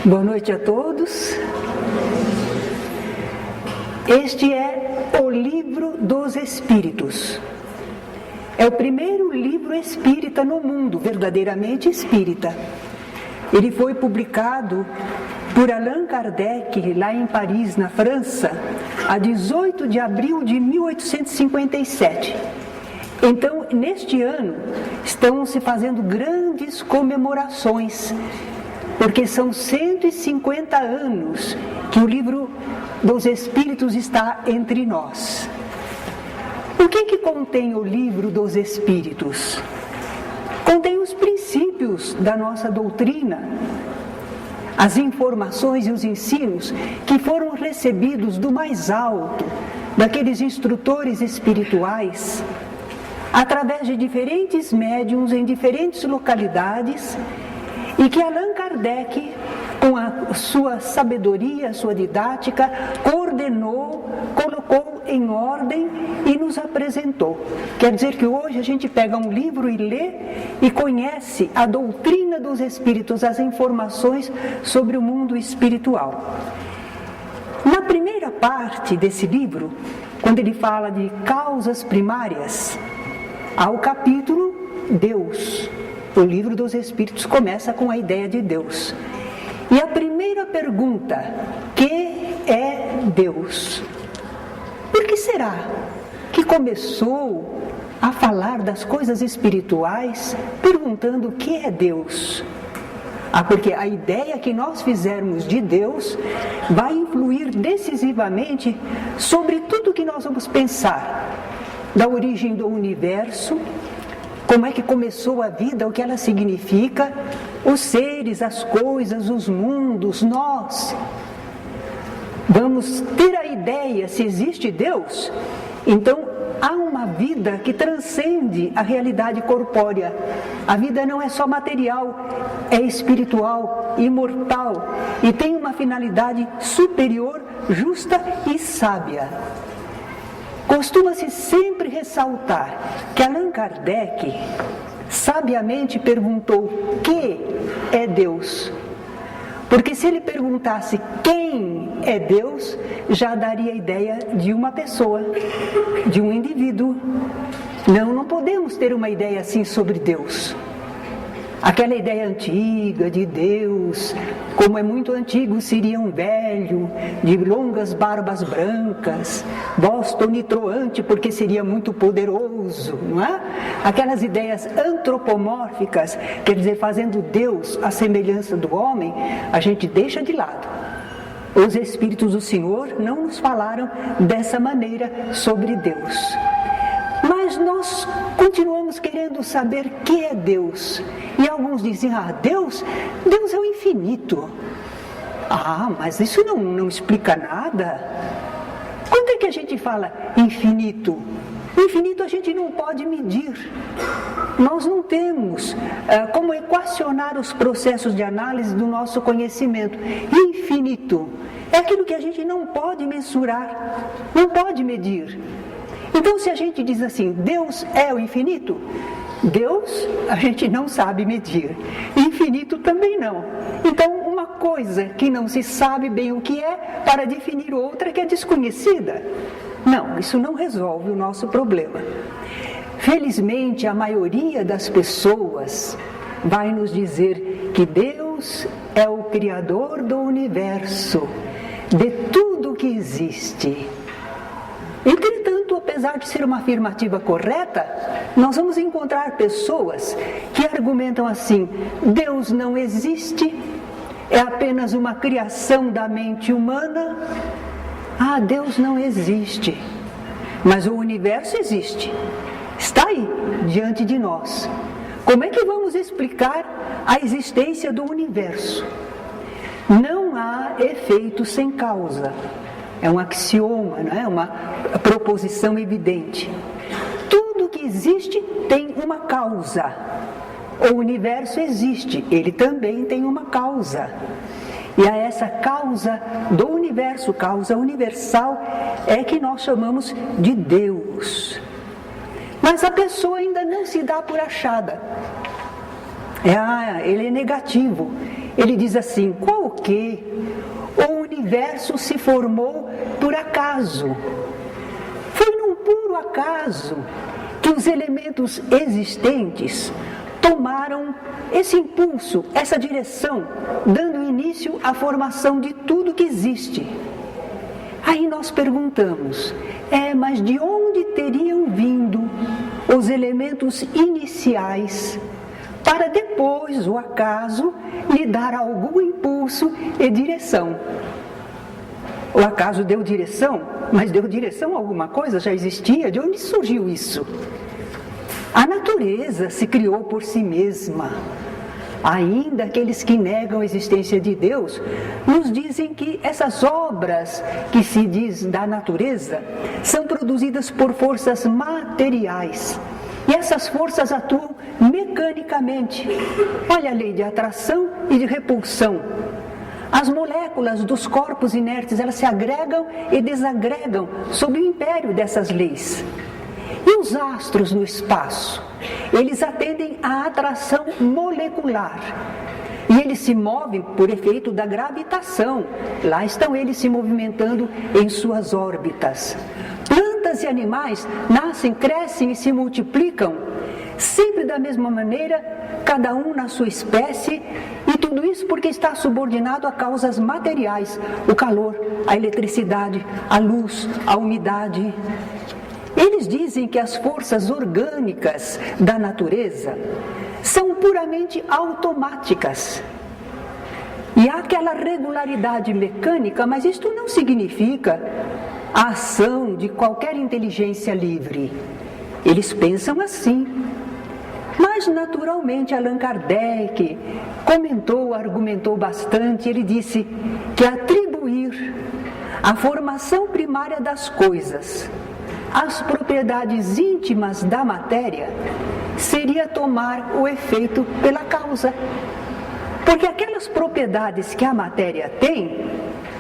Boa noite a todos. Este é o Livro dos Espíritos. É o primeiro livro espírita no mundo, verdadeiramente espírita. Ele foi publicado por Allan Kardec, lá em Paris, na França, a 18 de abril de 1857. Então, neste ano, estão se fazendo grandes comemorações, porque são 150 anos que o Livro dos Espíritos está entre nós. O que contém o Livro dos Espíritos? Contém os princípios da nossa doutrina, as informações e os ensinos que foram recebidos do mais alto, daqueles instrutores espirituais, através de diferentes médiuns em diferentes localidades, e que Allan Kardec, com a sua sabedoria, a sua didática, coordenou, colocou em ordem e nos apresentou. Quer dizer que hoje a gente pega um livro e lê e conhece a doutrina dos espíritos, as informações sobre o mundo espiritual. Na primeira parte desse livro, quando ele fala de causas primárias, há o capítulo Deus. O Livro dos Espíritos começa com a ideia de Deus. E a primeira pergunta: que é Deus? Por que será que começou a falar das coisas espirituais perguntando o que é Deus? Porque a ideia que nós fizermos de Deus vai influir decisivamente sobre tudo que nós vamos pensar, da origem do universo, como é que começou a vida, o que ela significa, os seres, as coisas, os mundos, nós. Vamos ter a ideia, se existe Deus, então há uma vida que transcende a realidade corpórea. A vida não é só material, é espiritual, imortal e tem uma finalidade superior, justa e sábia. Costuma-se sempre ressaltar que Allan Kardec sabiamente perguntou: que é Deus? Porque se ele perguntasse quem é Deus, já daria a ideia de uma pessoa, de um indivíduo. Não podemos ter uma ideia assim sobre Deus. Aquela ideia antiga de Deus, como é muito antigo, seria um velho, de longas barbas brancas, voz tonitruante porque seria muito poderoso, não é? Aquelas ideias antropomórficas, quer dizer, fazendo Deus à semelhança do homem, a gente deixa de lado. Os Espíritos do Senhor não nos falaram dessa maneira sobre Deus. Mas nós continuamos querendo saber o que é Deus. E alguns dizem: Deus é o infinito. Mas isso não explica nada. Quando é que a gente fala infinito? Infinito a gente não pode medir. Nós não temos como equacionar os processos de análise do nosso conhecimento. Infinito é aquilo que a gente não pode mensurar, não pode medir. Então, se a gente diz assim, Deus é o infinito, Deus a gente não sabe medir, infinito também não. Então, uma coisa que não se sabe bem o que é, para definir outra que é desconhecida. Não, isso não resolve o nosso problema. Felizmente, a maioria das pessoas vai nos dizer que Deus é o Criador do universo, de tudo que existe. Entretanto, apesar de ser uma afirmativa correta, nós vamos encontrar pessoas que argumentam assim: Deus não existe, é apenas uma criação da mente humana. Deus não existe, mas o universo existe, está aí, diante de nós. Como é que vamos explicar a existência do universo? Não há efeito sem causa. É um axioma, não é? Uma proposição evidente. Tudo que existe tem uma causa. O universo existe, ele também tem uma causa. E a essa causa do universo, causa universal, é que nós chamamos de Deus. Mas a pessoa ainda não se dá por achada. Ele é negativo. ele diz assim: qual o quê? O universo se formou por acaso. Foi num puro acaso que os elementos existentes tomaram esse impulso, essa direção, dando início à formação de tudo que existe. Aí nós perguntamos, mas de onde teriam vindo os elementos iniciais para depois, o acaso, lhe dar algum impulso e direção? O acaso deu direção, mas deu direção a alguma coisa? Já existia? De onde surgiu isso? A natureza se criou por si mesma. Ainda aqueles que negam a existência de Deus nos dizem que essas obras que se diz da natureza são produzidas por forças materiais. E essas forças atuam mecanicamente. Olha a lei de atração e de repulsão. As moléculas dos corpos inertes, elas se agregam e desagregam sob o império dessas leis. E os astros no espaço? Eles atendem à atração molecular. E eles se movem por efeito da gravitação. Lá estão eles se movimentando em suas órbitas. Plantas e animais nascem, crescem e se multiplicam, sempre da mesma maneira, cada um na sua espécie, e tudo isso porque está subordinado a causas materiais: o calor, a eletricidade, a luz, a umidade. Eles dizem que as forças orgânicas da natureza são puramente automáticas. E há aquela regularidade mecânica, mas isto não significa a ação de qualquer inteligência livre. Eles pensam assim. Mas naturalmente Allan Kardec argumentou bastante. Ele disse que atribuir a formação primária das coisas as propriedades íntimas da matéria seria tomar o efeito pela causa. Porque aquelas propriedades que a matéria tem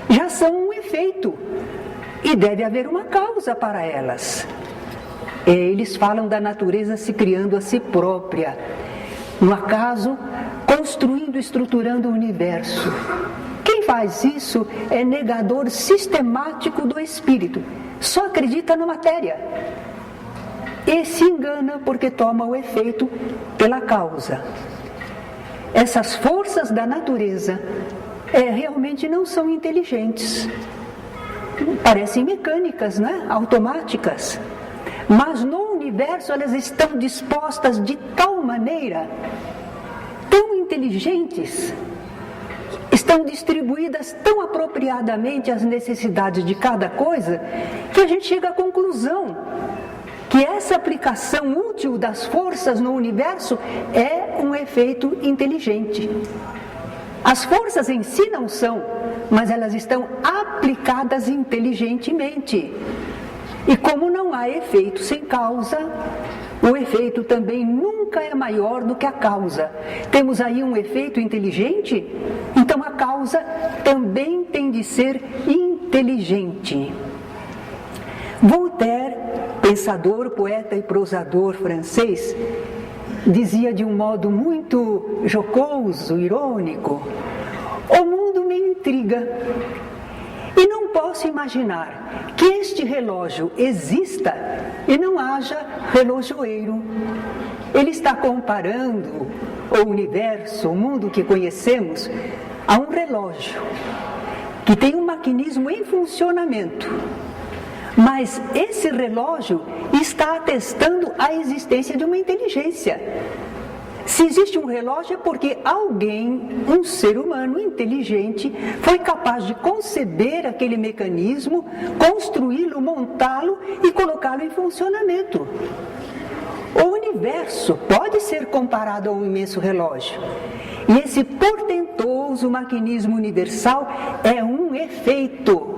já são um efeito e deve haver uma causa para elas. Eles falam da natureza se criando a si própria, no acaso, construindo e estruturando o universo. Quem faz isso é negador sistemático do espírito. Só acredita na matéria e se engana porque toma o efeito pela causa. Essas forças da natureza realmente não são inteligentes, parecem mecânicas, né? Automáticas, mas no universo elas estão dispostas de tal maneira, tão inteligentes, estão distribuídas tão apropriadamente as necessidades de cada coisa, que a gente chega à conclusão que essa aplicação útil das forças no universo é um efeito inteligente. As forças em si não são, mas elas estão aplicadas inteligentemente. E como não há efeito sem causa, o efeito também nunca é maior do que a causa. Temos aí um efeito inteligente, então a causa também tem de ser inteligente. Voltaire, pensador, poeta e prosador francês, dizia de um modo muito jocoso, irônico: o mundo me intriga e não posso imaginar que este relógio exista e não haja relojoeiro. Ele está comparando o universo, o mundo que conhecemos, a um relógio que tem um maquinismo em funcionamento. Mas esse relógio está atestando a existência de uma inteligência. Se existe um relógio é porque alguém, um ser humano inteligente, foi capaz de conceber aquele mecanismo, construí-lo, montá-lo e colocá-lo em funcionamento. O universo pode ser comparado a um imenso relógio. E esse portentoso maquinismo universal é um efeito.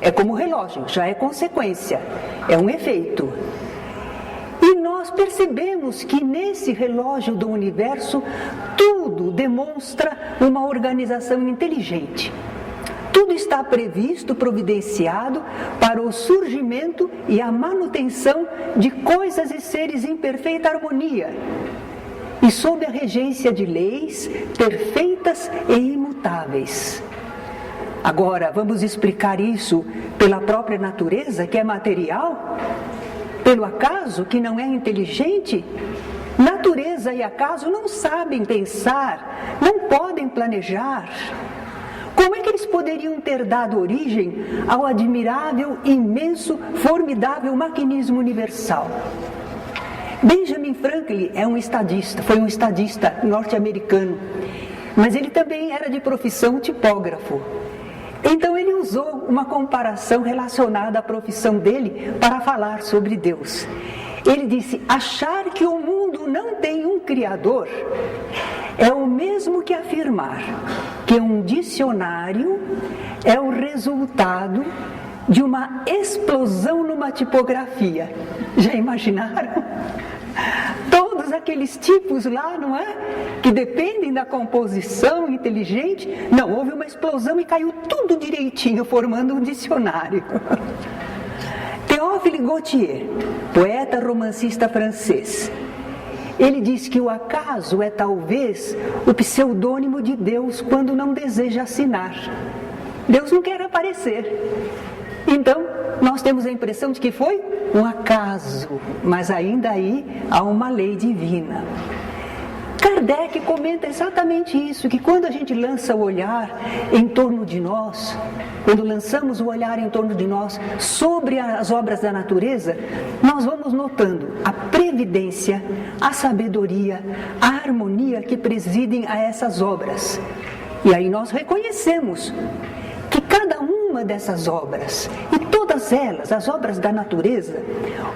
É como o relógio, já é consequência, é um efeito. E nós percebemos que nesse relógio do universo, tudo demonstra uma organização inteligente. Tudo está previsto, providenciado para o surgimento e a manutenção de coisas e seres em perfeita harmonia. e sob a regência de leis perfeitas e imutáveis. Agora, vamos explicar isso pela própria natureza, que é material? Pelo acaso, que não é inteligente? Natureza e acaso não sabem pensar, não podem planejar. Como é que eles poderiam ter dado origem ao admirável, imenso, formidável maquinismo universal? Benjamin Franklin foi um estadista norte-americano, mas ele também era de profissão tipógrafo. Então ele usou uma comparação relacionada à profissão dele para falar sobre Deus. Ele disse: achar que o mundo não tem um Criador é o mesmo que afirmar que um dicionário é o resultado de uma explosão numa tipografia. Já imaginaram? Todos aqueles tipos lá, não é? Que dependem da composição inteligente. Não, houve uma explosão e caiu tudo direitinho, formando um dicionário. Théophile Gautier, poeta romancista francês, ele diz que o acaso é talvez o pseudônimo de Deus quando não deseja assinar. Deus não quer aparecer. Então, nós temos a impressão de que foi um acaso, mas ainda aí há uma lei divina. Kardec comenta exatamente isso, que quando a gente lança o olhar em torno de nós, quando lançamos o olhar em torno de nós sobre as obras da natureza, nós vamos notando a previdência, a sabedoria, a harmonia que presidem a essas obras. E aí nós reconhecemos que cada uma dessas obras, e todas elas, as obras da natureza,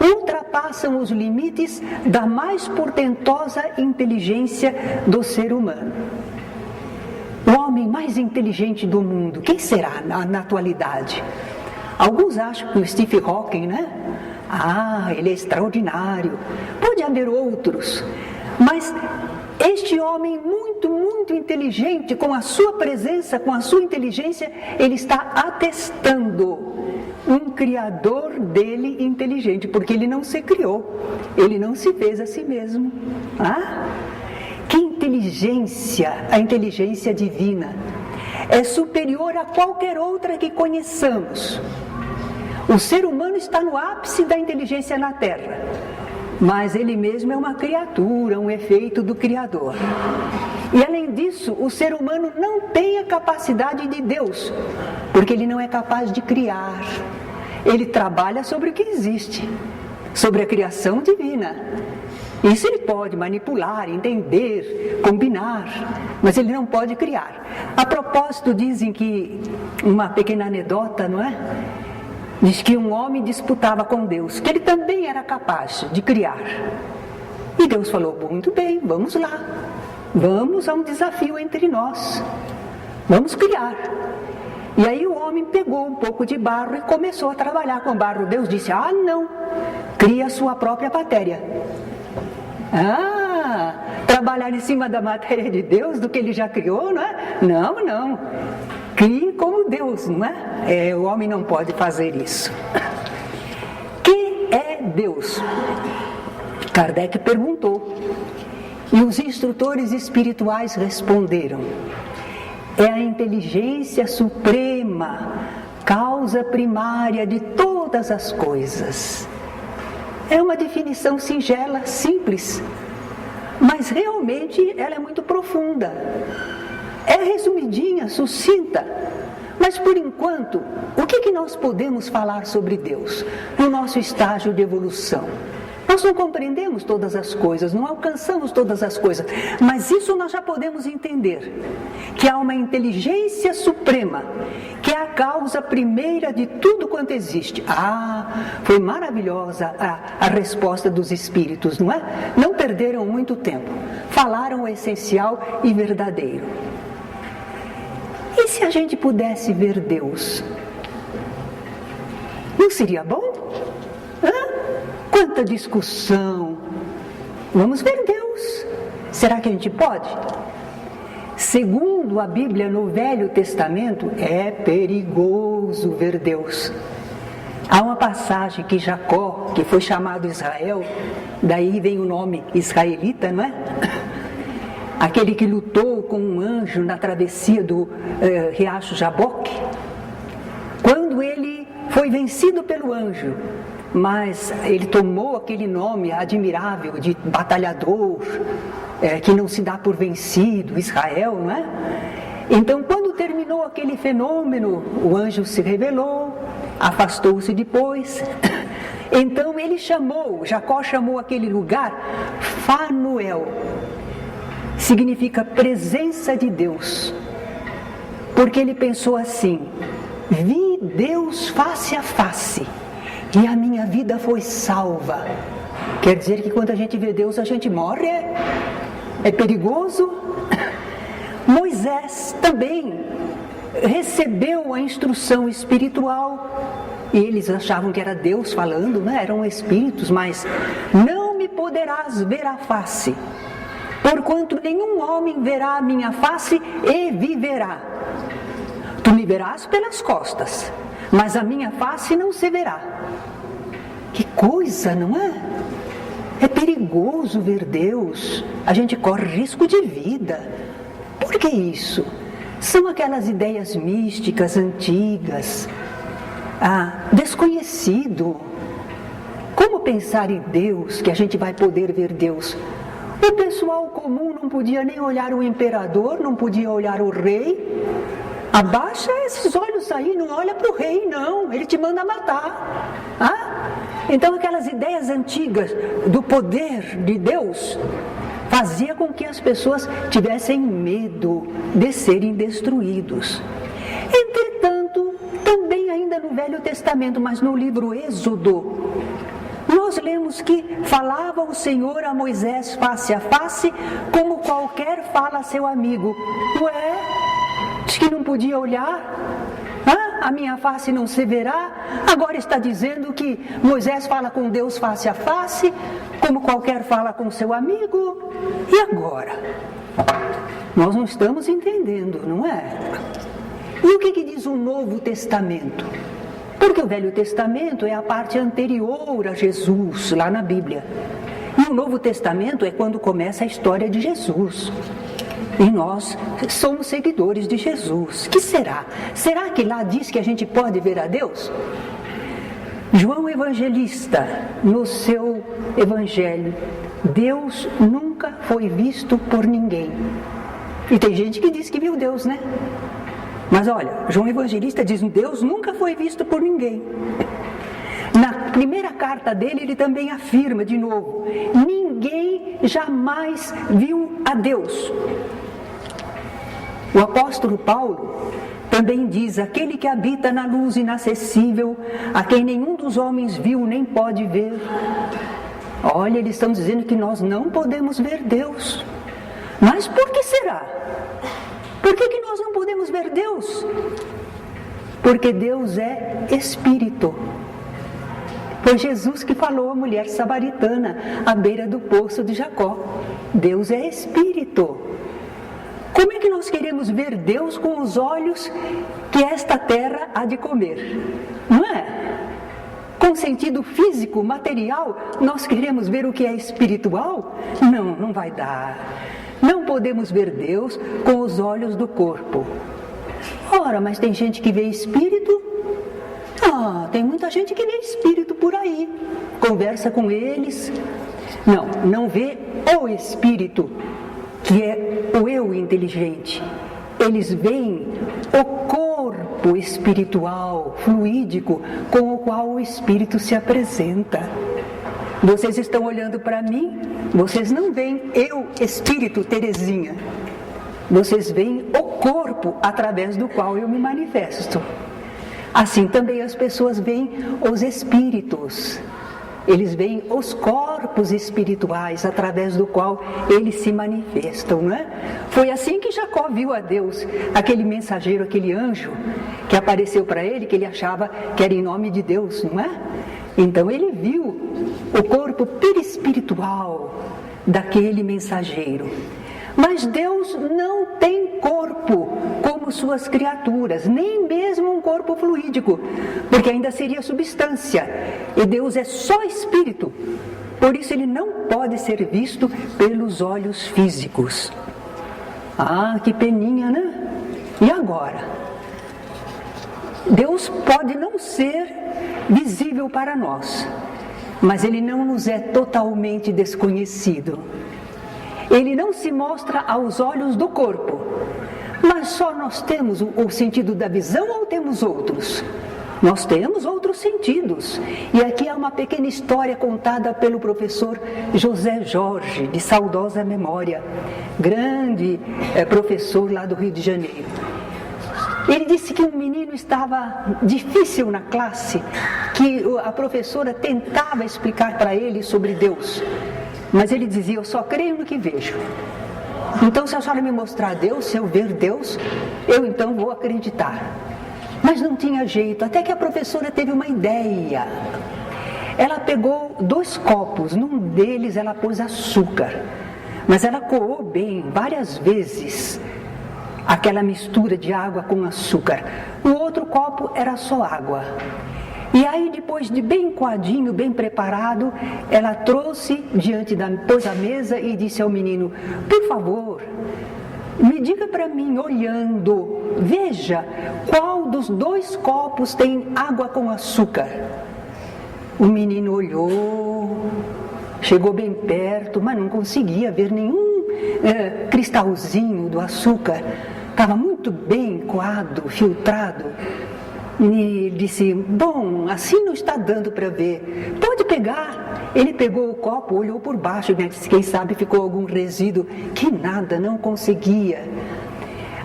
ultrapassam os limites da mais portentosa inteligência do ser humano. O homem mais inteligente do mundo, quem será na atualidade? Alguns acham que o Stephen Hawking, né? Ele é extraordinário. Pode haver outros, mas este homem muito inteligente, com a sua presença, com a sua inteligência, ele está atestando um criador dele inteligente, porque ele não se criou, ele não se fez a si mesmo. Que inteligência, a inteligência divina, é superior a qualquer outra que conheçamos. O ser humano está no ápice da inteligência na Terra, mas ele mesmo é uma criatura, um efeito do Criador. E além disso, o ser humano não tem a capacidade de Deus, porque ele não é capaz de criar. Ele trabalha sobre o que existe, sobre a criação divina. Isso ele pode manipular, entender, combinar, mas ele não pode criar. A propósito, dizem que, uma pequena anedota, não é? Diz que um homem disputava com Deus, que ele também era capaz de criar. E Deus falou: muito bem, vamos lá. Vamos a um desafio entre nós. Vamos criar. E aí o homem pegou um pouco de barro e começou a trabalhar com barro. Deus disse: não, cria a sua própria matéria. Trabalhar em cima da matéria de Deus, do que ele já criou, não é? Não. Crie como Deus, não é? O homem não pode fazer isso. Que é Deus? Kardec perguntou. E os instrutores espirituais responderam: é a inteligência suprema, causa primária de todas as coisas. É uma definição singela, simples, mas realmente ela é muito profunda. É resumidinha, sucinta, mas por enquanto, o que nós podemos falar sobre Deus no nosso estágio de evolução? Nós não compreendemos todas as coisas, não alcançamos todas as coisas, mas isso nós já podemos entender, que há uma inteligência suprema, que é a causa primeira de tudo quanto existe. Foi maravilhosa a resposta dos espíritos, não é? Não perderam muito tempo, falaram o essencial e verdadeiro. E se a gente pudesse ver Deus? Não seria bom? Quanta discussão! Vamos ver Deus. Será que a gente pode? Segundo a Bíblia, no Velho Testamento, é perigoso ver Deus. Há uma passagem que Jacó, que foi chamado Israel, daí vem o nome israelita, não é? aquele que lutou com um anjo na travessia do riacho Jaboque, quando ele foi vencido pelo anjo, mas ele tomou aquele nome admirável de batalhador, que não se dá por vencido, Israel, não é? Então, quando terminou aquele fenômeno, o anjo se revelou, afastou-se depois. Então ele Jacó chamou aquele lugar Fanuel, significa presença de Deus, porque ele pensou assim: vi Deus face a face e a minha vida foi salva. Quer dizer que quando a gente vê Deus a gente morre? É perigoso? Moisés também recebeu a instrução espiritual, e eles achavam que era Deus falando, né? Eram espíritos, mas não me poderás ver a face, porquanto nenhum homem verá a minha face e viverá. Tu me verás pelas costas, mas a minha face não se verá. Que coisa, não é? É perigoso ver Deus, a gente corre risco de vida. Por que isso? São aquelas ideias místicas antigas, desconhecido. Como pensar em Deus, que a gente vai poder ver Deus? O pessoal comum não podia nem olhar o imperador, não podia olhar o rei. Abaixa esses olhos aí, não olha para o rei não, ele te manda matar. Então aquelas ideias antigas do poder de Deus fazia com que as pessoas tivessem medo de serem destruídos. Entretanto, também ainda no Velho Testamento, mas no livro Êxodo, nós lemos que falava o Senhor a Moisés face a face, como qualquer fala a seu amigo. Ué, diz que não podia olhar? A minha face não se verá? Agora está dizendo que Moisés fala com Deus face a face, como qualquer fala com seu amigo. E agora? Nós não estamos entendendo, não é? E o que diz o Novo Testamento? Porque o Velho Testamento é a parte anterior a Jesus, lá na Bíblia. E o Novo Testamento é quando começa a história de Jesus. E nós somos seguidores de Jesus. Que será? Será que lá diz que a gente pode ver a Deus? João Evangelista, no seu Evangelho, Deus nunca foi visto por ninguém. E tem gente que diz que viu Deus, né? Mas olha, João Evangelista diz: Deus nunca foi visto por ninguém. Na primeira carta dele, ele também afirma de novo: ninguém jamais viu a Deus. O apóstolo Paulo também diz: aquele que habita na luz inacessível, a quem nenhum dos homens viu nem pode ver. Olha, eles estão dizendo que nós não podemos ver Deus. Mas por que será? Por que nós não podemos ver Deus? Porque Deus é Espírito. Foi Jesus que falou à mulher samaritana à beira do poço de Jacó: Deus é Espírito. Como é que nós queremos ver Deus com os olhos que esta terra há de comer? Não é? Com sentido físico, material, nós queremos ver o que é espiritual? Não, não vai dar. Não podemos ver Deus com os olhos do corpo. Ora, mas tem gente que vê espírito? Tem muita gente que vê espírito por aí. Conversa com eles. Não vê o espírito, que é o eu inteligente. Eles veem o corpo espiritual, fluídico, com o qual o espírito se apresenta. Vocês estão olhando para mim, vocês não veem eu, espírito, Terezinha. Vocês veem o corpo através do qual eu me manifesto. Assim também as pessoas veem os espíritos. Eles veem os corpos espirituais através do qual eles se manifestam, não é? Foi assim que Jacó viu a Deus, aquele mensageiro, aquele anjo que apareceu para ele, que ele achava que era em nome de Deus, não é? Então ele viu o corpo perispiritual daquele mensageiro. Mas Deus não tem corpo como suas criaturas, nem mesmo um corpo fluídico, porque ainda seria substância, e Deus é só espírito, por isso ele não pode ser visto pelos olhos físicos. Ah, que peninha, né? E agora? Deus pode não ser visível para nós, mas Ele não nos é totalmente desconhecido. Ele não se mostra aos olhos do corpo, mas só nós temos o sentido da visão ou temos outros? Nós temos outros sentidos. E aqui há uma pequena história contada pelo professor José Jorge, de saudosa memória, grande professor lá do Rio de Janeiro. Ele disse que um menino estava difícil na classe, que a professora tentava explicar para ele sobre Deus, mas ele dizia: eu só creio no que vejo. Então, se a senhora me mostrar Deus, se eu ver Deus, eu então vou acreditar. Mas não tinha jeito, até que a professora teve uma ideia. Ela pegou 2 copos, num deles ela pôs açúcar, mas ela coou bem, várias vezes, aquela mistura de água com açúcar. O outro copo era só água. E aí, depois de bem coadinho, bem preparado, ela trouxe pôs a mesa e disse ao menino: por favor, me diga para mim, olhando, veja qual dos 2 copos tem água com açúcar. O menino olhou, chegou bem perto, mas não conseguia ver nenhum cristalzinho do açúcar. Estava muito bem coado, filtrado. E disse: bom, assim não está dando para ver, pode pegar. Ele pegou o copo, olhou por baixo, né? Disse: quem sabe ficou algum resíduo. Que nada, não conseguia.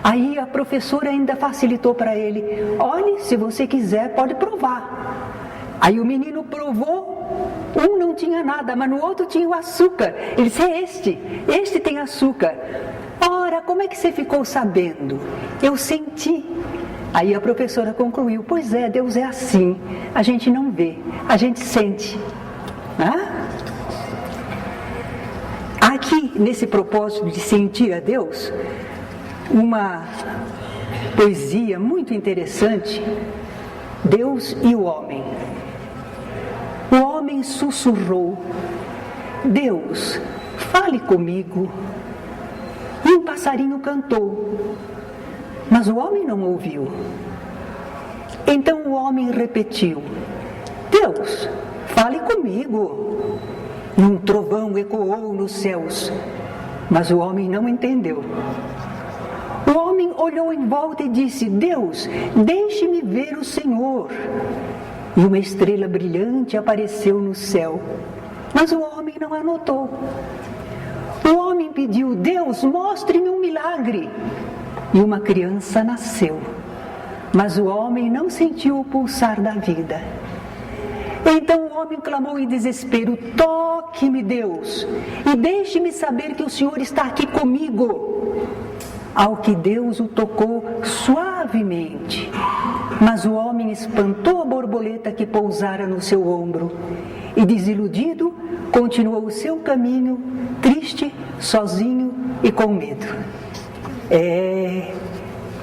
Aí a professora ainda facilitou para ele: olhe, se você quiser pode provar. Aí o menino provou, um não tinha nada, mas no outro tinha o açúcar. Ele disse: é este tem açúcar. Ora, como é que você ficou sabendo? Eu senti. Aí a professora concluiu: pois é, Deus é assim, a gente não vê, a gente sente. Aqui, nesse propósito de sentir a Deus, uma poesia muito interessante, Deus e o homem. O homem sussurrou: Deus, fale comigo. E um passarinho cantou, mas o homem não ouviu. Então o homem repetiu: Deus, fale comigo. E um trovão ecoou nos céus, mas o homem não entendeu. O homem olhou em volta e disse: Deus, deixe-me ver o Senhor. E uma estrela brilhante apareceu no céu, mas o homem não a notou. O homem pediu: Deus, mostre-me um milagre. E uma criança nasceu, mas o homem não sentiu o pulsar da vida. Então o homem clamou em desespero: toque-me, Deus, e deixe-me saber que o Senhor está aqui comigo. Ao que Deus o tocou suavemente, mas o homem espantou a borboleta que pousara no seu ombro e, desiludido, continuou o seu caminho, triste, sozinho e com medo.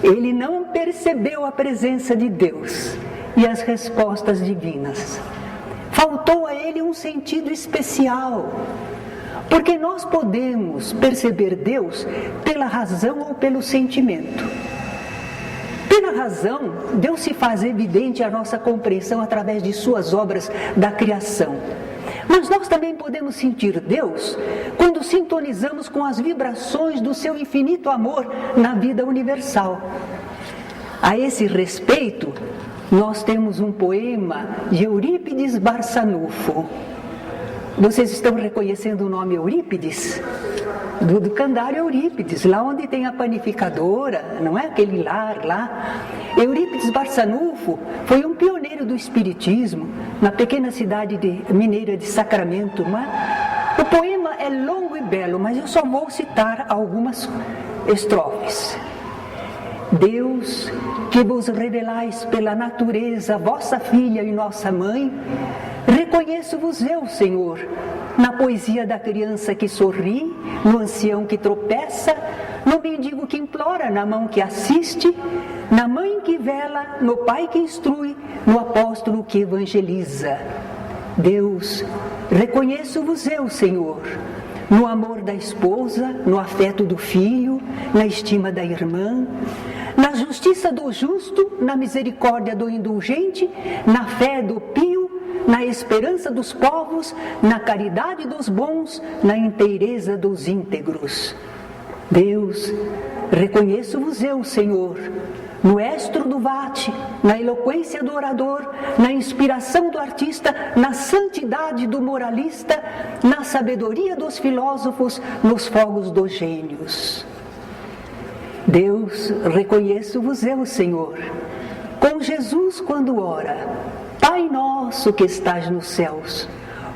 Ele não percebeu a presença de Deus e as respostas divinas. Faltou a ele um sentido especial, porque nós podemos perceber Deus pela razão ou pelo sentimento. Pela razão, Deus se faz evidente à nossa compreensão através de suas obras da criação. Mas nós também podemos sentir Deus quando sintonizamos com as vibrações do seu infinito amor na vida universal. A esse respeito, nós temos um poema de Eurípides Barçanufo. Vocês estão reconhecendo o nome Eurípides? Do Candário Eurípides, lá onde tem a panificadora, não é? Aquele lar lá. Eurípides Barçanufo foi um pioneiro do espiritismo na pequena cidade mineira de Sacramento, não é? O poema é longo e belo, mas eu só vou citar algumas estrofes. Deus, que vos revelais pela natureza, vossa filha e nossa mãe, reconheço-vos eu, Senhor, na poesia da criança que sorri, no ancião que tropeça, no mendigo que implora, na mão que assiste, na mãe que vela, no pai que instrui, no apóstolo que evangeliza. Deus, reconheço-vos eu, Senhor, no amor da esposa, no afeto do filho, na estima da irmã, na justiça do justo, na misericórdia do indulgente, na fé do pio, na esperança dos povos, na caridade dos bons, na inteireza dos íntegros. Deus, reconheço-vos eu, Senhor, no estro do vate, na eloquência do orador, na inspiração do artista, na santidade do moralista, na sabedoria dos filósofos, nos fogos dos gênios. Deus, reconheço-vos eu, Senhor, com Jesus quando ora, Pai nosso que estás nos céus,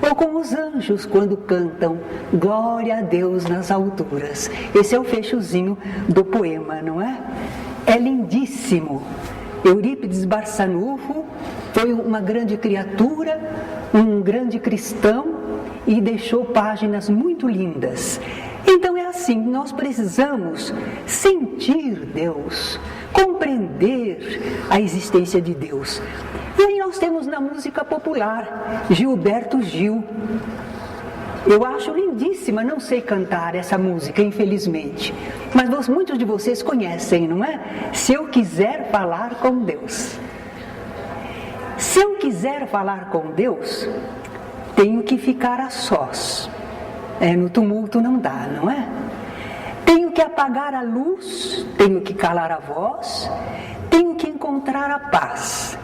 ou com os anjos quando cantam, glória a Deus nas alturas. Esse é o fechozinho do poema, não é? É lindíssimo. Eurípides Barçanufo foi uma grande criatura, um grande cristão e deixou páginas muito lindas. Então é assim, nós precisamos sentir Deus, compreender a existência de Deus. E aí nós temos na música popular, Gilberto Gil. Eu acho lindíssima, não sei cantar essa música, infelizmente. Mas muitos de vocês conhecem, não é? Se eu quiser falar com Deus. Se eu quiser falar com Deus, tenho que ficar a sós. No tumulto não dá, não é? Tenho que apagar a luz, tenho que calar a voz, tenho que encontrar a paz.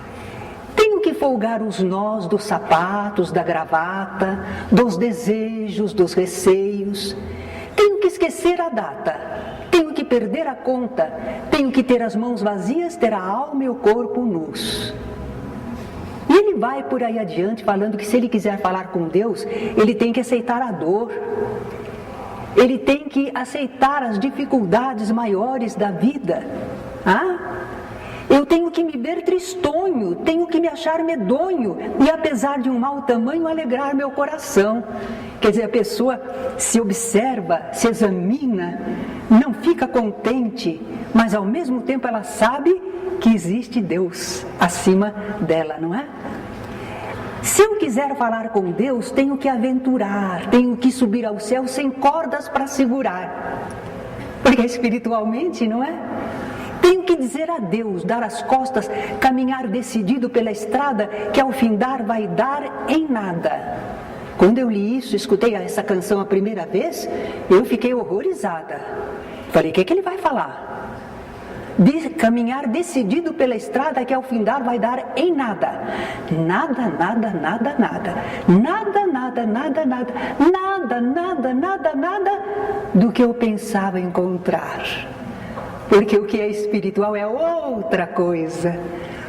Tenho que folgar os nós dos sapatos, da gravata, dos desejos, dos receios. Tenho que esquecer a data, tenho que perder a conta, tenho que ter as mãos vazias, ter a alma e o corpo nus. E ele vai por aí adiante falando que se ele quiser falar com Deus, ele tem que aceitar a dor. Ele tem que aceitar as dificuldades maiores da vida. Eu tenho que me ver tristonho, tenho que me achar medonho e apesar de um mau tamanho alegrar meu coração. Quer dizer, a pessoa se observa, se examina, não fica contente, mas ao mesmo tempo ela sabe que existe Deus acima dela, não é? Se eu quiser falar com Deus, tenho que aventurar, tenho que subir ao céu sem cordas para segurar. Porque espiritualmente, não é? Tenho que dizer adeus, dar as costas, caminhar decidido pela estrada que ao findar vai dar em nada. Quando eu li isso, escutei essa canção a primeira vez, eu fiquei horrorizada. Falei, o que ele vai falar? Caminhar decidido pela estrada que ao findar vai dar em nada. Nada, nada, nada, nada. Nada, nada, nada, nada. Nada, nada, nada, nada do que eu pensava encontrar. Porque o que é espiritual é outra coisa,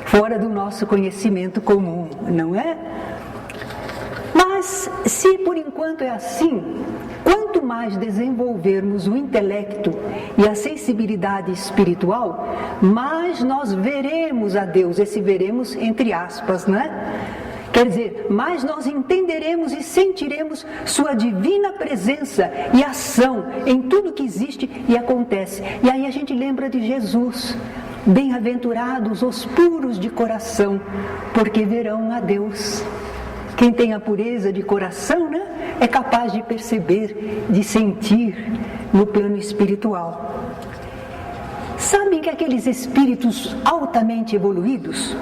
fora do nosso conhecimento comum, não é? Mas, se por enquanto é assim, quanto mais desenvolvermos o intelecto e a sensibilidade espiritual, mais nós veremos a Deus, esse veremos entre aspas, não é? Quer dizer, mais nós entenderemos e sentiremos sua divina presença e ação em tudo que existe e acontece. E aí a gente lembra de Jesus. Bem-aventurados os puros de coração, porque verão a Deus. Quem tem a pureza de coração, né, é capaz de perceber, de sentir no plano espiritual. Sabem que aqueles espíritos altamente evoluídos,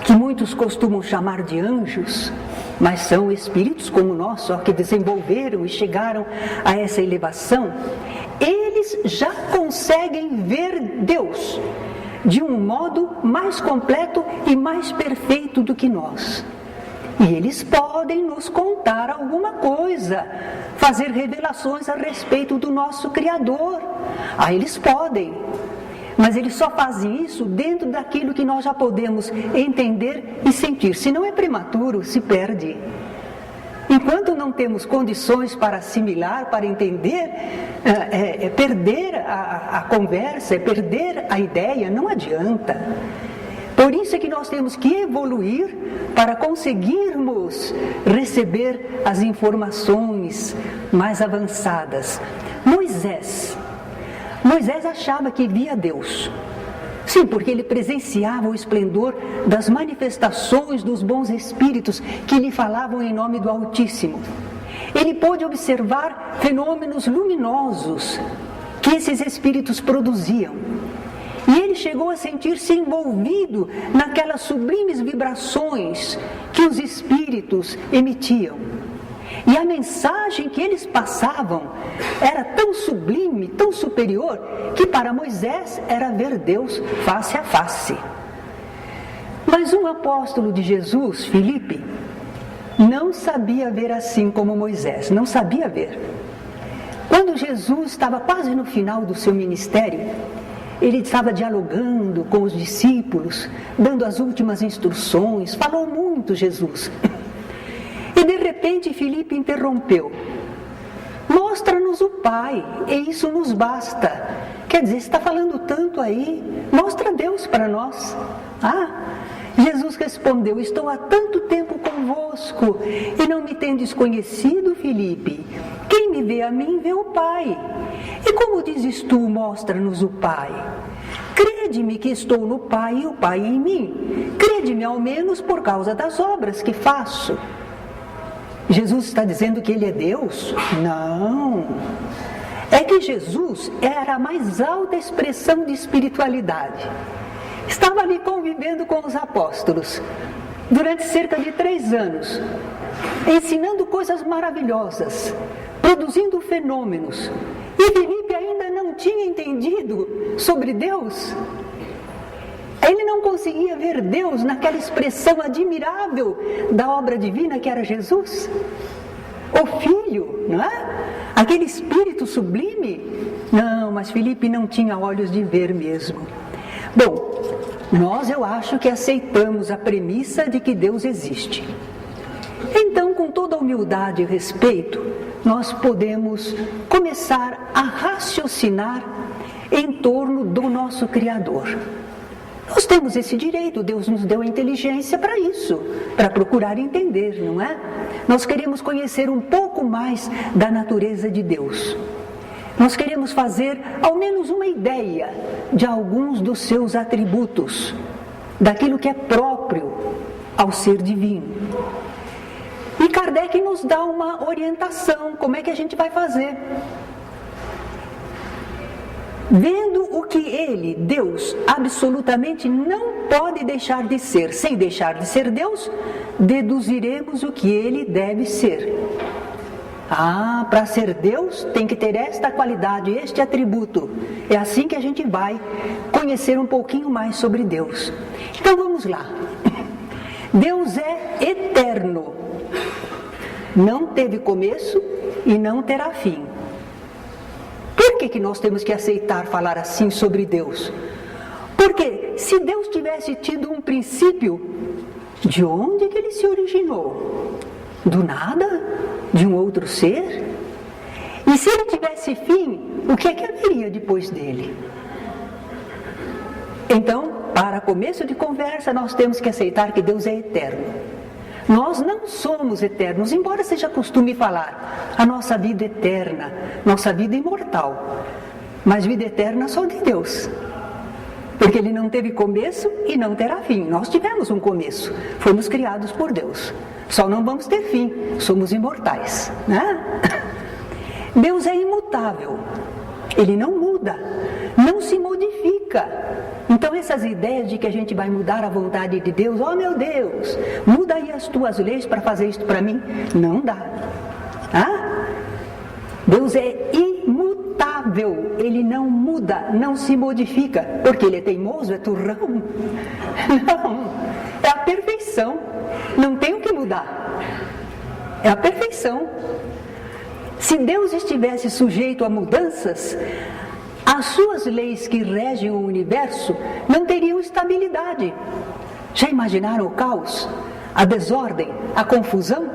que muitos costumam chamar de anjos, mas são espíritos como nós, só que desenvolveram e chegaram a essa elevação, eles já conseguem ver Deus de um modo mais completo e mais perfeito do que nós. E eles podem nos contar alguma coisa, fazer revelações a respeito do nosso Criador. Eles podem. Mas eles só fazem isso dentro daquilo que nós já podemos entender e sentir. Se não é prematuro, se perde. Enquanto não temos condições para assimilar, para entender, é perder a conversa, é perder a ideia, não adianta. Por isso é que nós temos que evoluir para conseguirmos receber as informações mais avançadas. Moisés achava que via Deus. Sim, porque ele presenciava o esplendor das manifestações dos bons espíritos que lhe falavam em nome do Altíssimo. ele pôde observar fenômenos luminosos que esses espíritos produziam. E ele chegou a sentir-se envolvido naquelas sublimes vibrações que os espíritos emitiam. E a mensagem que eles passavam era tão sublime, tão superior, que para Moisés era ver Deus face a face. Mas um apóstolo de Jesus, Filipe, não sabia ver assim como Moisés, não sabia ver. Quando Jesus estava quase no final do seu ministério, ele estava dialogando com os discípulos, dando as últimas instruções, falou muito Jesus. E de repente Filipe interrompeu: mostra-nos o Pai, e isso nos basta. Quer dizer, você está falando tanto aí, mostra Deus para nós. Jesus respondeu: estou há tanto tempo convosco e não me tendes conhecido, Filipe. Quem me vê a mim, vê o Pai. E como dizes tu, mostra-nos o Pai? Crede-me que estou no Pai e o Pai em mim. Crede-me ao menos por causa das obras que faço. Jesus está dizendo que ele é Deus? Não. É que Jesus era a mais alta expressão de espiritualidade. Estava ali convivendo com os apóstolos durante cerca de 3 anos, ensinando coisas maravilhosas, produzindo fenômenos. E Filipe ainda não tinha entendido sobre Deus. Ele não conseguia ver Deus naquela expressão admirável da obra divina que era Jesus, o Filho, não é? Aquele Espírito sublime. Não, mas Filipe não tinha olhos de ver mesmo. Bom, eu acho que aceitamos a premissa de que Deus existe. Então, com toda humildade e respeito, nós podemos começar a raciocinar em torno do nosso Criador. Nós temos esse direito, Deus nos deu a inteligência para isso, para procurar entender, não é? Nós queremos conhecer um pouco mais da natureza de Deus. Nós queremos fazer ao menos uma ideia de alguns dos seus atributos, daquilo que é próprio ao ser divino. E Kardec nos dá uma orientação, como é que a gente vai fazer? Vendo o que ele, Deus, absolutamente não pode deixar de ser, sem deixar de ser Deus, deduziremos o que ele deve ser. Para ser Deus tem que ter esta qualidade, este atributo. É assim que a gente vai conhecer um pouquinho mais sobre Deus. Então vamos lá. Deus é eterno. Não teve começo e não terá fim. Por que nós temos que aceitar falar assim sobre Deus? Porque se Deus tivesse tido um princípio, de onde que ele se originou? Do nada? De um outro ser? E se ele tivesse fim, o que é que haveria depois dele? Então, para começo de conversa, nós temos que aceitar que Deus é eterno. Nós não somos eternos, embora seja costume falar a nossa vida eterna, nossa vida imortal. Mas vida eterna só de Deus. Porque ele não teve começo e não terá fim. Nós tivemos um começo, fomos criados por Deus. Só não vamos ter fim, somos imortais, né? Deus é imutável, ele não muda, não se modifica. Então essas ideias de que a gente vai mudar a vontade de Deus, meu Deus, muda aí as tuas leis para fazer isso para mim, não dá. Deus é imutável, ele não muda, não se modifica, porque ele é teimoso, é turrão. Não, é a perfeição, não tem o que mudar, é a perfeição. Se Deus estivesse sujeito a mudanças, as suas leis que regem o universo não teriam estabilidade. Já imaginaram o caos, a desordem, a confusão?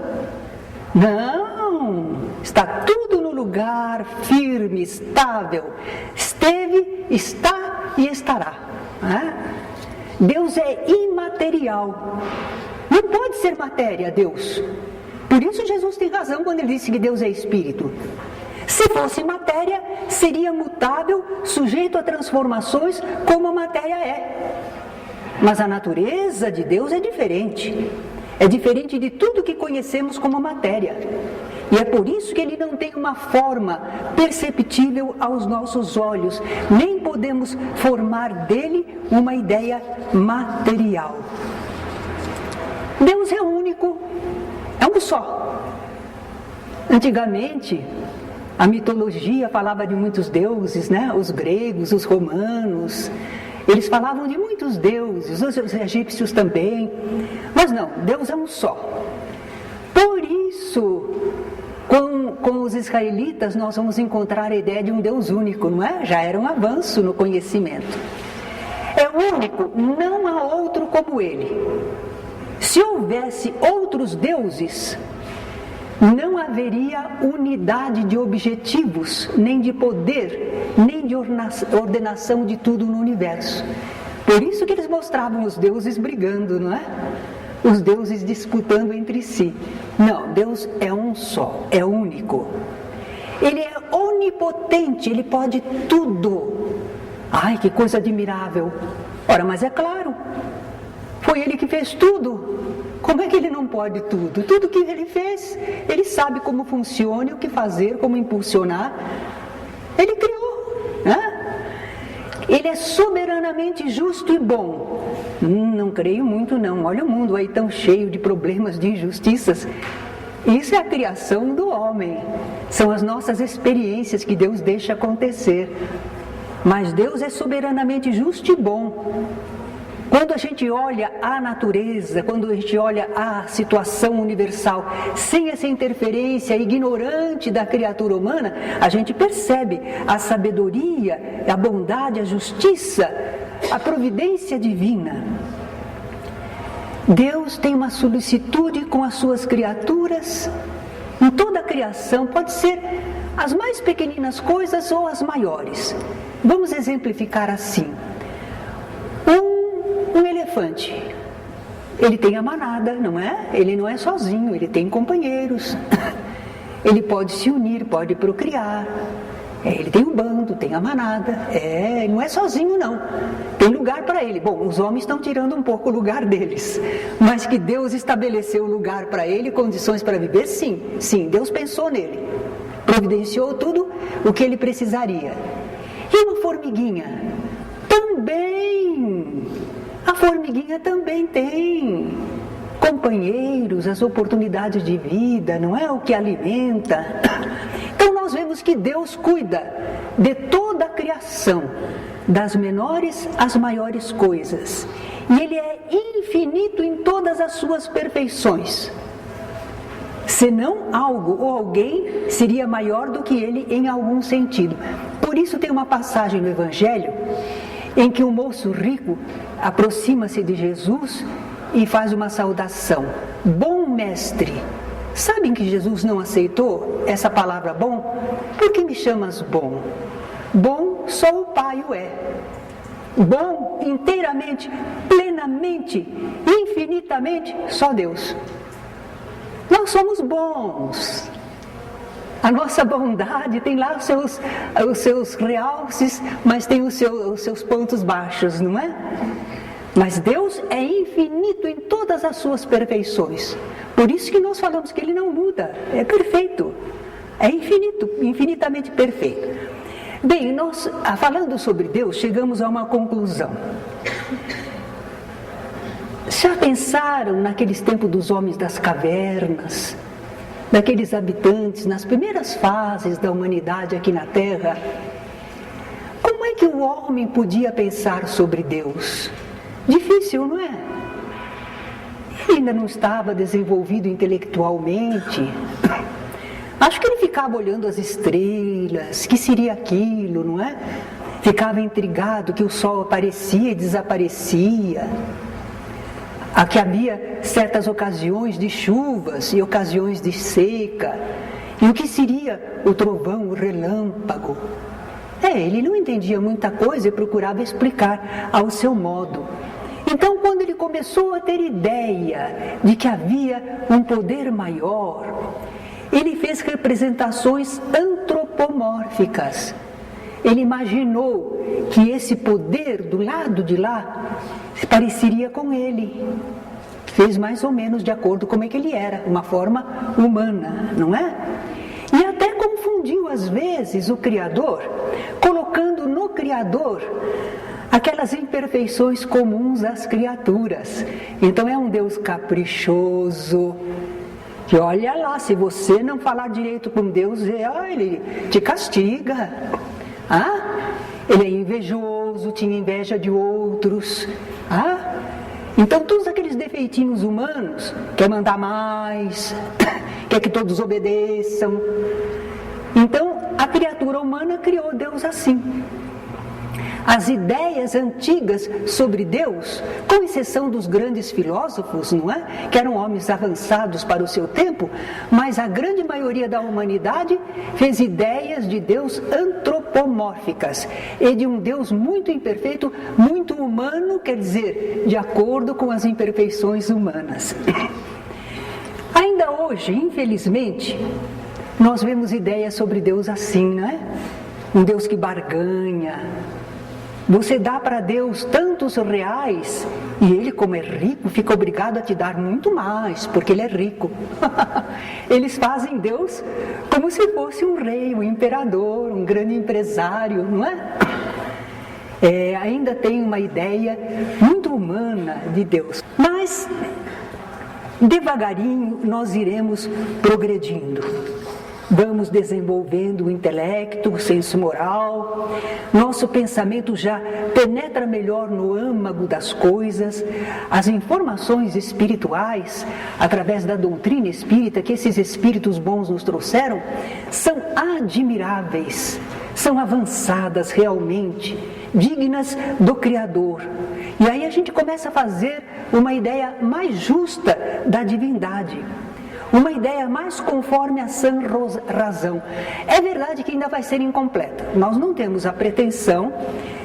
Não, está tudo no lugar, firme, estável. Esteve, está e estará. Deus é imaterial. Não pode ser matéria, Deus. Por isso Jesus tem razão quando ele disse que Deus é espírito. Se fosse matéria, seria mutável, sujeito a transformações, como a matéria é. Mas a natureza de Deus é diferente. É diferente de tudo que conhecemos como matéria. E é por isso que ele não tem uma forma perceptível aos nossos olhos, nem podemos formar dele uma ideia material. Deus é único, é um só. Antigamente, a mitologia falava de muitos deuses, né? Os gregos, os romanos, eles falavam de muitos deuses, os egípcios também. Mas não, Deus é um só. Por isso, com os israelitas, nós vamos encontrar a ideia de um Deus único, não é? Já era um avanço no conhecimento. É único, não há outro como ele. Se houvesse outros deuses, não haveria unidade de objetivos, nem de poder, nem de ordenação de tudo no universo. Por isso que eles mostravam os deuses brigando, não é? Os deuses disputando entre si. Não, Deus é um só, é único. Ele é onipotente, ele pode tudo. Ai, que coisa admirável. Ora, mas é claro, foi ele que fez tudo. Como é que ele não pode tudo? Tudo que ele fez, ele sabe como funciona, o que fazer, como impulsionar. Ele criou, né? Ele é soberanamente justo e bom. Não creio muito não. Olha o mundo aí tão cheio de problemas, de injustiças. Isso é a criação do homem. São as nossas experiências que Deus deixa acontecer. Mas Deus é soberanamente justo e bom. Quando a gente olha a natureza, quando a gente olha a situação universal, sem essa interferência ignorante da criatura humana, a gente percebe a sabedoria, a bondade, a justiça, a providência divina. Deus tem uma solicitude com as suas criaturas, em toda a criação, pode ser as mais pequeninas coisas ou as maiores. Vamos exemplificar assim. Um elefante, ele tem a manada, não é? Ele não é sozinho, ele tem companheiros. Ele pode se unir, pode procriar. Ele tem um bando, tem a manada. Ele não é sozinho não. Tem lugar para ele. Bom, os homens estão tirando um pouco o lugar deles. Mas que Deus estabeleceu lugar para ele, condições para viver, sim. Sim, Deus pensou nele. Providenciou tudo o que ele precisaria. E uma formiguinha? Também. A formiguinha também tem companheiros, as oportunidades de vida, não é? O que alimenta. Então nós vemos que Deus cuida de toda a criação, das menores às maiores coisas. E Ele é infinito em todas as suas perfeições. Senão algo ou alguém seria maior do que Ele em algum sentido. Por isso tem uma passagem no Evangelho em que um moço rico aproxima-se de Jesus e faz uma saudação. Bom mestre. Sabem que Jesus não aceitou essa palavra bom? Por que me chamas bom? Bom, só o Pai o é. Bom inteiramente, plenamente, infinitamente, só Deus. Nós somos bons. A nossa bondade tem lá os seus realces, mas tem os seus pontos baixos, não é? Mas Deus é infinito em todas as suas perfeições. Por isso que nós falamos que Ele não muda, é perfeito. É infinito, infinitamente perfeito. Bem, nós, falando sobre Deus, chegamos a uma conclusão. Já pensaram naqueles tempos dos homens das cavernas, daqueles habitantes nas primeiras fases da humanidade aqui na Terra? Como é que o homem podia pensar sobre Deus? Difícil, não é? Ele ainda não estava desenvolvido intelectualmente. Acho que ele ficava olhando as estrelas, que seria aquilo, não é? Ficava intrigado que o sol aparecia e desaparecia. Que havia certas ocasiões de chuvas e ocasiões de seca. E o que seria o trovão, o relâmpago? Ele não entendia muita coisa e procurava explicar ao seu modo. Então, quando ele começou a ter ideia de que havia um poder maior, ele fez representações antropomórficas. Ele imaginou que esse poder do lado de lá se pareceria com ele, fez mais ou menos de acordo com como é que ele era, uma forma humana, não é? E até confundiu às vezes o Criador, colocando no Criador aquelas imperfeições comuns às criaturas. Então é um Deus caprichoso, que olha lá, se você não falar direito com Deus, ele te castiga. Ele é invejoso, tinha inveja de outros. Então todos aqueles defeitinhos humanos, quer mandar mais, quer que todos obedeçam. Então a criatura humana criou Deus assim. As ideias antigas sobre Deus, com exceção dos grandes filósofos, não é? Que eram homens avançados para o seu tempo, mas a grande maioria da humanidade fez ideias de Deus antropomórficas e de um Deus muito imperfeito, muito humano, quer dizer, de acordo com as imperfeições humanas. Ainda hoje, infelizmente, nós vemos ideias sobre Deus assim, não é? Um Deus que barganha. Você dá para Deus tantos reais e Ele, como é rico, fica obrigado a te dar muito mais, porque Ele é rico. Eles fazem Deus como se fosse um rei, um imperador, um grande empresário, não é? Ainda tem uma ideia muito humana de Deus. Mas, devagarinho, nós iremos progredindo. Vamos desenvolvendo o intelecto, o senso moral, nosso pensamento já penetra melhor no âmago das coisas, as informações espirituais, através da doutrina espírita que esses espíritos bons nos trouxeram, são admiráveis, são avançadas realmente, dignas do Criador. E aí a gente começa a fazer uma ideia mais justa da divindade. Uma ideia mais conforme a sã razão. É verdade que ainda vai ser incompleta. Nós não temos a pretensão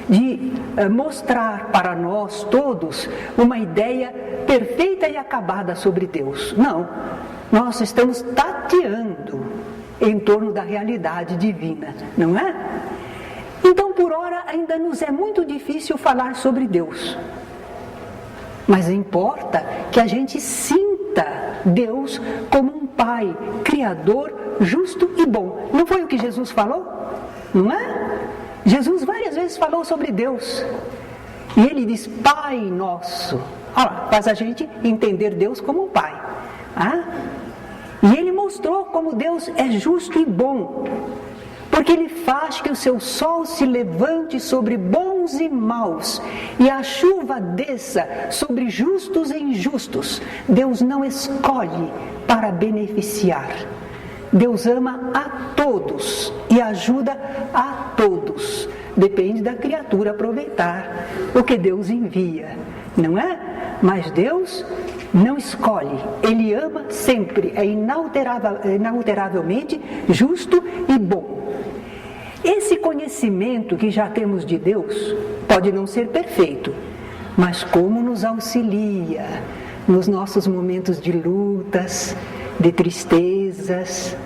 de mostrar para nós todos uma ideia perfeita e acabada sobre Deus. Não. Nós estamos tateando em torno da realidade divina, não é? Então, por ora, ainda nos é muito difícil falar sobre Deus. Mas importa que a gente sinta Deus como um Pai, Criador, justo e bom. Não foi o que Jesus falou? Não é? Jesus várias vezes falou sobre Deus. E Ele diz, Pai Nosso. Faz a gente entender Deus como um Pai. E Ele mostrou como Deus é justo e bom. Porque Ele faz que o seu sol se levante sobre bons e maus, e a chuva desça sobre justos e injustos. Deus não escolhe para beneficiar. Deus ama a todos e ajuda a todos. Depende da criatura aproveitar o que Deus envia, não é? Mas Deus não escolhe, Ele ama sempre, é inalteravelmente justo e bom. Esse conhecimento que já temos de Deus pode não ser perfeito, mas como nos auxilia nos nossos momentos de lutas, de tristezas,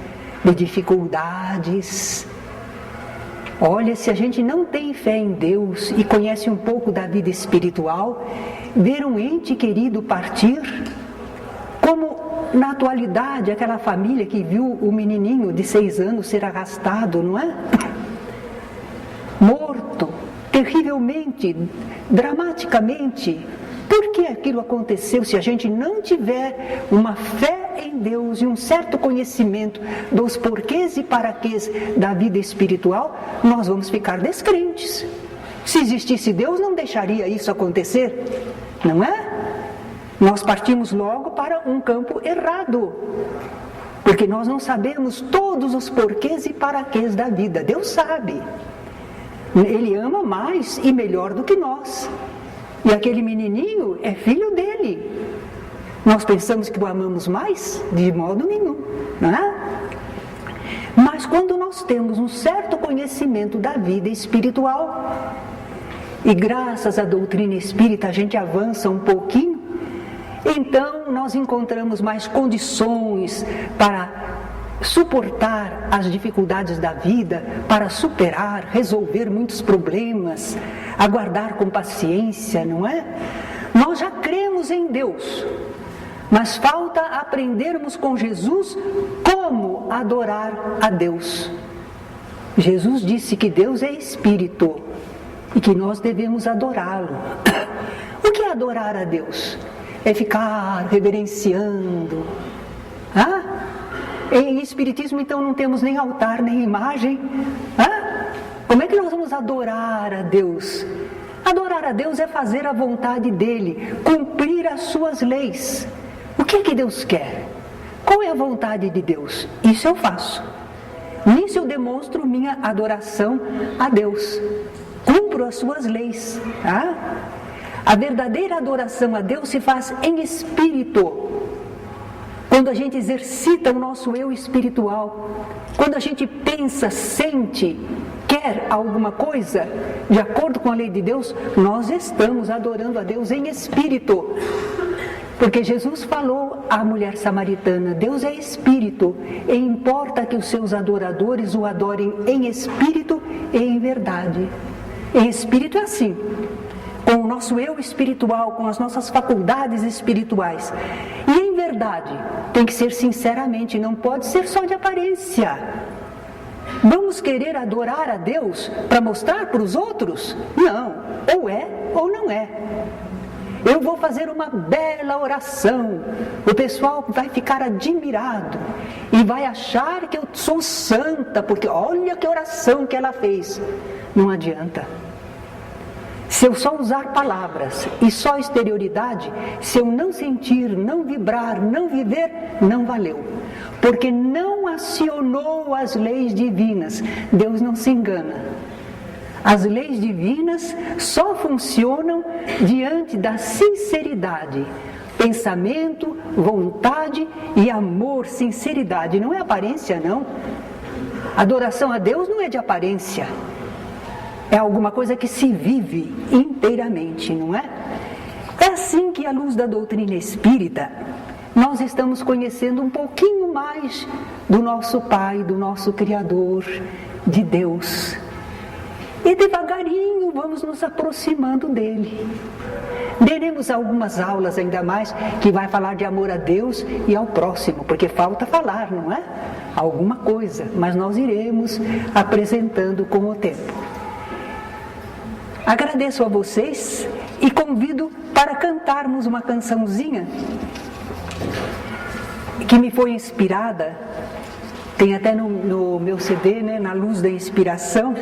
de dificuldades. Olha, se a gente não tem fé em Deus e conhece um pouco da vida espiritual, ver um ente querido partir, como na atualidade aquela família que viu o menininho de 6 anos ser arrastado, não é? Morto, terrivelmente, dramaticamente. Por que aquilo aconteceu? Se a gente não tiver uma fé em Deus e um certo conhecimento dos porquês e paraquês da vida espiritual, nós vamos ficar descrentes. Se existisse Deus, não deixaria isso acontecer, não é? Nós partimos logo para um campo errado, porque nós não sabemos todos os porquês e paraquês da vida. Deus sabe. Ele ama mais e melhor do que nós. E aquele menininho é filho dele. Nós pensamos que o amamos mais? De modo nenhum, não é? Mas quando nós temos um certo conhecimento da vida espiritual, e graças à doutrina espírita a gente avança um pouquinho, então nós encontramos mais condições para suportar as dificuldades da vida, para superar, resolver muitos problemas, aguardar com paciência, não é? Nós já cremos em Deus, Mas falta aprendermos com Jesus como adorar a Deus. Jesus disse que Deus é Espírito e que nós devemos adorá-lo. O que é adorar a Deus? É ficar reverenciando. Em Espiritismo, então, não temos nem altar, nem imagem. Como é que nós vamos adorar a Deus? Adorar a Deus é fazer a vontade dEle, cumprir as suas leis. O que é que Deus quer? Qual é a vontade de Deus? Isso eu faço. Nisso eu demonstro minha adoração a Deus. Cumpro as suas leis. A verdadeira adoração a Deus se faz em espírito. Quando a gente exercita o nosso eu espiritual. Quando a gente pensa, sente, quer alguma coisa, de acordo com a lei de Deus, nós estamos adorando a Deus em espírito. Porque Jesus falou à mulher samaritana, Deus é Espírito, e importa que os seus adoradores o adorem em espírito e em verdade. Em espírito é assim, com o nosso eu espiritual, com as nossas faculdades espirituais. E em verdade, tem que ser sinceramente, não pode ser só de aparência. Vamos querer adorar a Deus para mostrar para os outros? Não, ou é ou não é. Eu vou fazer uma bela oração, o pessoal vai ficar admirado e vai achar que eu sou santa, porque olha que oração que ela fez. Não adianta. Se eu só usar palavras e só exterioridade, se eu não sentir, não vibrar, não viver, não valeu. Porque não acionou as leis divinas. Deus não se engana. As leis divinas só funcionam diante da sinceridade, pensamento, vontade e amor, sinceridade, não é aparência não. Adoração a Deus não é de aparência, é alguma coisa que se vive inteiramente, não é? É assim que, à luz da doutrina espírita, nós estamos conhecendo um pouquinho mais do nosso Pai, do nosso Criador, de Deus. E devagarinho vamos nos aproximando dele. Teremos algumas aulas ainda mais que vai falar de amor a Deus e ao próximo, porque falta falar, não é? Alguma coisa, mas nós iremos apresentando com o tempo. Agradeço a vocês e convido para cantarmos uma cançãozinha que me foi inspirada, tem até no meu CD, né, na Luz da Inspiração.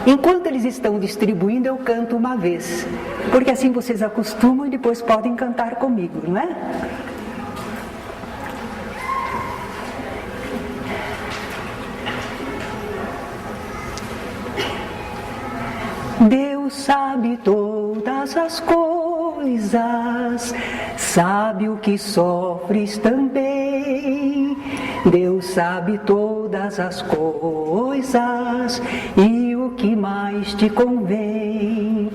Enquanto eles estão distribuindo, eu canto uma vez, porque assim vocês acostumam e depois podem cantar comigo, não é? Deus sabe todas as coisas, sabe o que sofres também. Deus sabe todas as coisas e o que mais te convém.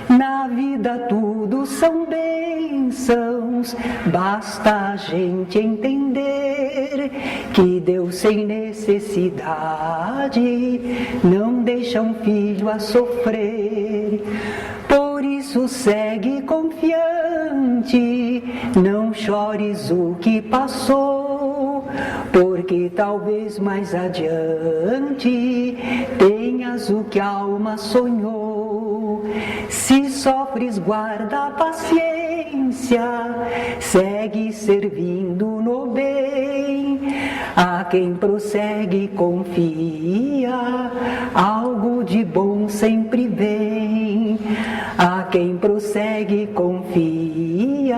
Na vida tudo são bênçãos, basta a gente entender que Deus sem necessidade não deixa um filho a sofrer. Por isso segue confiante, não chores o que passou, porque talvez mais adiante tenhas o que a alma sonhou. Se sofres, guarda a paciência, segue servindo no bem. A quem prossegue e confia, algo de bom sempre vem. A quem prossegue e confia,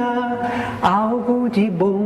algo de bom